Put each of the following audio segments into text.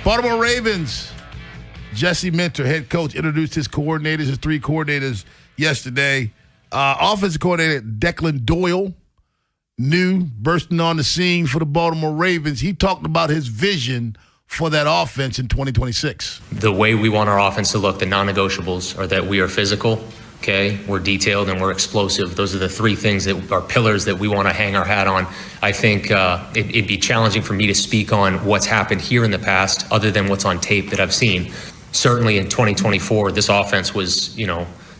Baltimore Ravens, Jesse Minter, head coach, introduced his coordinators, his three coordinators yesterday. Offensive coordinator Declan Doyle, new, bursting on the scene for the Baltimore Ravens. He talked about his vision for that offense in 2026. The way we want our offense to look, the non-negotiables, are that we are physical, okay, we're detailed, and we're explosive. Those are the three things that are pillars that we want to hang our hat on. I think it'd be challenging for me to speak on what's happened here in the past other than what's on tape that I've seen. Certainly in 2024, this offense was,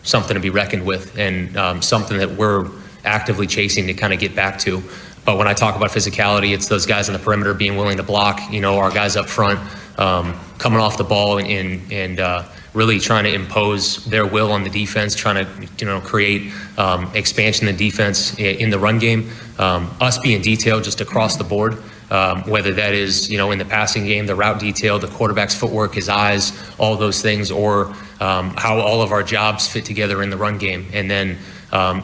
something to be reckoned with and something that we're actively chasing to kind of get back to. But when I talk about physicality, it's those guys on the perimeter being willing to block, our guys up front coming off the ball and really trying to impose their will on the defense, trying to, create expansion in the defense in the run game. Us being detailed just across the board, whether that is, in the passing game, the route detail, the quarterback's footwork, his eyes, all those things, or how all of our jobs fit together in the run game. And then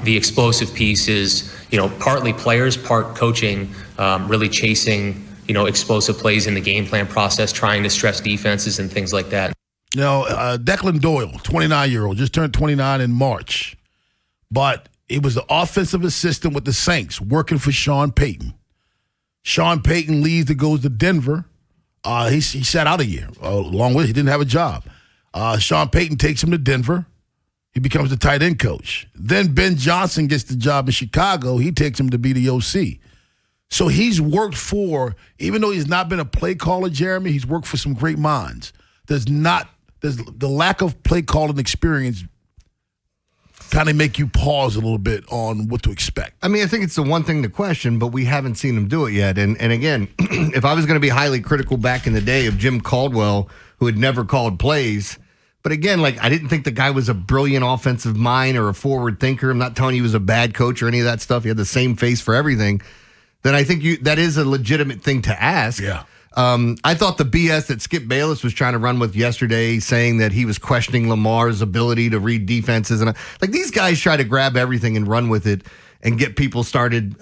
the explosive piece is, partly players, part coaching, really chasing, explosive plays in the game plan process, trying to stress defenses and things like that. Declan Doyle, 29-year-old, just turned 29 in March. But he was the offensive assistant with the Saints, working for Sean Payton. Sean Payton leaves and goes to Denver. He sat out a year. Along with it, he didn't have a job. Sean Payton takes him to Denver. He becomes the tight end coach. Then Ben Johnson gets the job in Chicago. He takes him to be the OC. So he's worked for, even though he's not been a play caller, Jeremy, he's worked for some great minds. There's the lack of play calling experience kind of make you pause a little bit on what to expect. I mean, I think it's the one thing to question, but we haven't seen him do it yet. And again, if I was going to be highly critical back in the day of Jim Caldwell, who had never called plays, but again, I didn't think the guy was a brilliant offensive mind or a forward thinker. I'm not telling you he was a bad coach or any of that stuff. He had the same face for everything. Then I think that is a legitimate thing to ask. Yeah. I thought the BS that Skip Bayless was trying to run with yesterday, saying that he was questioning Lamar's ability to read defenses, and these guys try to grab everything and run with it and get people started,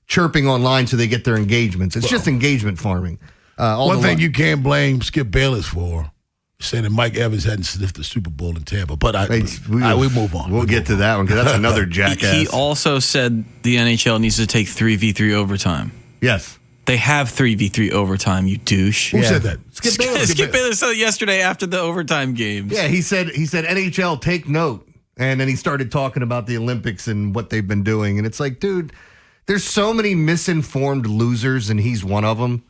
chirping online so they get their engagements. It's just engagement farming. One thing you can't blame Skip Bayless for, saying that Mike Evans hadn't sniffed the Super Bowl in Tampa. But we move on. We'll get to that one because that's another jackass. He also said the NHL needs to take 3v3 overtime. Yes. They have 3v3 overtime, you douche. Who said that? Skip Bayless said it yesterday after the overtime games. Yeah, he said NHL, take note. And then he started talking about the Olympics and what they've been doing. And it's like, dude, there's so many misinformed losers, and he's one of them.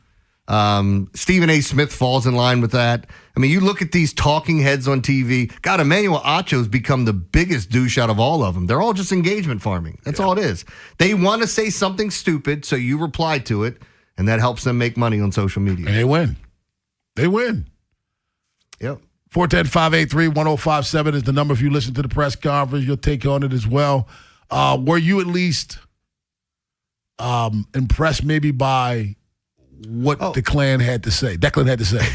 Stephen A. Smith falls in line with that. I mean, you look at these talking heads on TV. God, Emmanuel Acho's become the biggest douche out of all of them. They're all just engagement farming. That's all it is. They want to say something stupid, so you reply to it, and that helps them make money on social media. And they win. They win. Yep. 410-583-1057 is the number. If you listen to the press conference, you'll take on it as well. Were you at least impressed maybe by what Declan had to say? Declan had to say.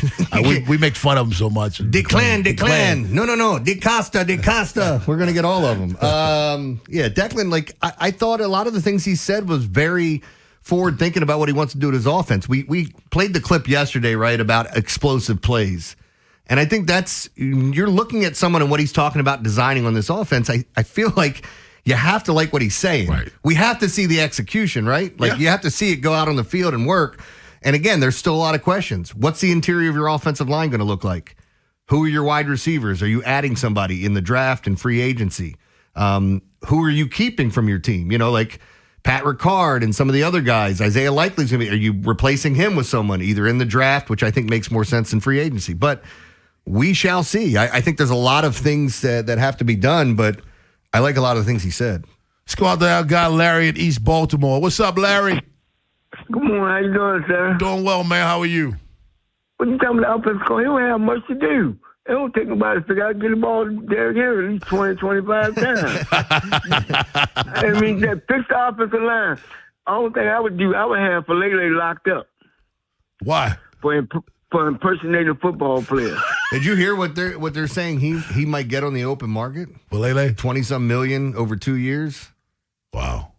We make fun of him so much. Declan. No. DeCosta. We're going to get all of them. Declan, I thought a lot of the things he said was very forward thinking about what he wants to do with his offense. We played the clip yesterday, right, about explosive plays. And I think you're looking at someone and what he's talking about designing on this offense. I feel like you have to like what he's saying. Right. We have to see the execution, right? You have to see it go out on the field and work. And again, there's still a lot of questions. What's the interior of your offensive line going to look like? Who are your wide receivers? Are you adding somebody in the draft and free agency? Who are you keeping from your team? Like Pat Ricard and some of the other guys. Isaiah Likely's going to be. Are you replacing him with someone either in the draft, which I think makes more sense than free agency? But we shall see. I think there's a lot of things that have to be done, but I like a lot of the things he said. Let's go out to our guy Larry at East Baltimore. What's up, Larry? Good morning. How you doing, sir? Doing well, man. How are you? What you talking about? Offense coach? He don't have much to do. It don't take nobody to figure out to get the ball to Derrick Henry at least 20, 25 times. I mean, fix the offensive line. The only thing I would do, I would have Physicality locked up. Why? For impersonating football players. Did you hear what they're saying he might get on the open market? Physicality? 20-some million over 2 years. Wow.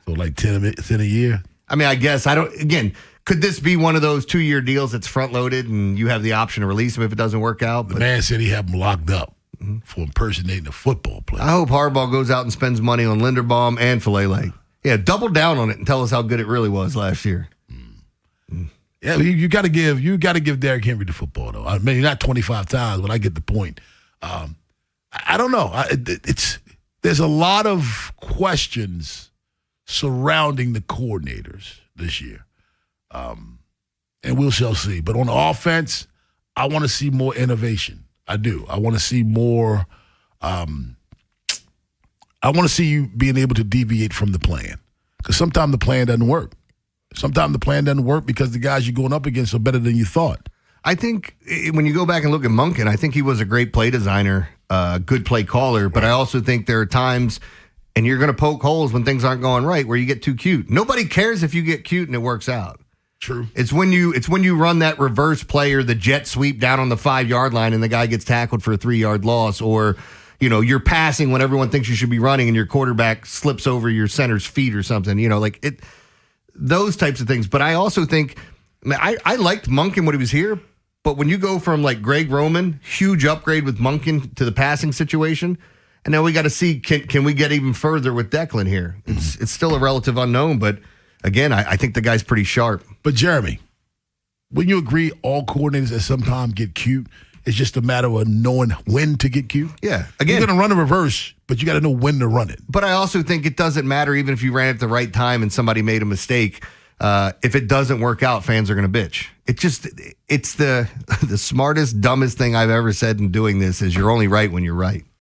So like 10 a year? I mean, I guess Could this be one of those 2-year deals that's front-loaded and you have the option to release him if it doesn't work out? The man said he had him locked up for impersonating a football player. I hope Harbaugh goes out and spends money on Linderbaum and Filet. Yeah, double down on it and tell us how good it really was last year. Yeah, you got to give Derrick Henry the football though. I mean, not 25 times, but I get the point. I don't know. There's a lot of questions surrounding the coordinators this year. And we shall see. But on the offense, I want to see more innovation. I do. I want to see more. I want to see you being able to deviate from the plan. Because sometimes the plan doesn't work. Sometimes the plan doesn't work because the guys you're going up against are better than you thought. I think when you go back and look at Monken, I think he was a great play designer, good play caller. But I also think there are times, and you're going to poke holes when things aren't going right, where you get too cute. Nobody cares if you get cute and it works out. True. It's when you run that reverse play or the jet sweep down on the 5-yard line and the guy gets tackled for a 3-yard loss, or you're passing when everyone thinks you should be running and your quarterback slips over your center's feet or something. Those types of things. But I also think I liked Monken when he was here. But when you go from like Greg Roman, huge upgrade with Monken to the passing situation, and now we got to see can we get even further with Declan here? It's still a relative unknown, but again, I think the guy's pretty sharp. But Jeremy, wouldn't you agree all coordinators at some time get cute? It's just a matter of knowing when to get cute. Yeah. Again, you're going to run a reverse, but you got to know when to run it. But I also think it doesn't matter even if you ran it at the right time and somebody made a mistake. If it doesn't work out, fans are going to bitch. It's the smartest, dumbest thing I've ever said in doing this is you're only right when you're right.